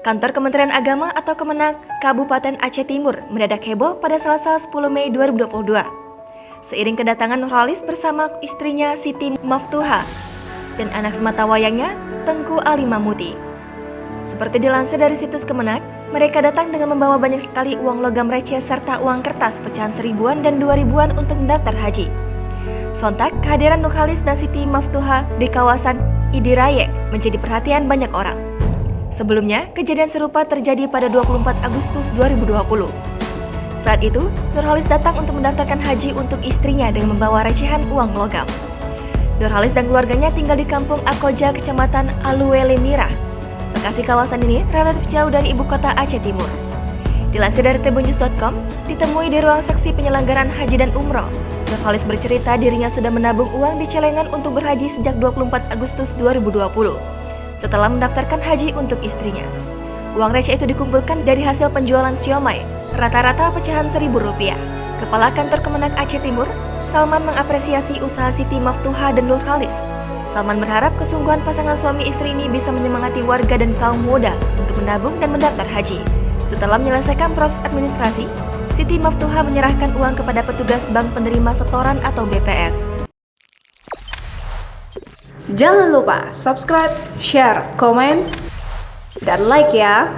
Kantor Kementerian Agama atau Kemenak Kabupaten Aceh Timur mendadak heboh pada Selasa 10 Mei 2022. Seiring kedatangan Nurholis bersama istrinya Siti Maftuha dan anak sematawayangnya Tengku Ali Mamuti. Seperti dilansir dari situs Kemenak, mereka datang dengan membawa banyak sekali uang logam receh serta uang kertas pecahan 1000-an dan 2000-an untuk mendaftar haji. Sontak, kehadiran Nurholis dan Siti Maftuha di kawasan Idiraye menjadi perhatian banyak orang. Sebelumnya, kejadian serupa terjadi pada 24 Agustus 2020. Saat itu, Nurholis datang untuk mendaftarkan haji untuk istrinya dengan membawa recehan uang logam. Nurholis dan keluarganya tinggal di kampung Akoja, Kecamatan Aluwele Mirah. Lokasi kawasan ini relatif jauh dari ibu kota Aceh Timur. Dilansir dari tribunnews.com, ditemui di ruang saksi penyelenggaraan haji dan umroh. Nurholis bercerita dirinya sudah menabung uang di celengan untuk berhaji sejak 24 Agustus 2020. Setelah mendaftarkan haji untuk istrinya. Uang receh itu dikumpulkan dari hasil penjualan siomay, rata-rata pecahan Rp1.000. Kepala Kantor Kemenak Aceh Timur, Salman mengapresiasi usaha Siti Maftuha dan Nurholis. Salman berharap kesungguhan pasangan suami istri ini bisa menyemangati warga dan kaum muda untuk menabung dan mendaftar haji. Setelah menyelesaikan proses administrasi, Siti Maftuha menyerahkan uang kepada petugas bank penerima setoran atau BPS. Jangan lupa subscribe, share, komen, dan like ya!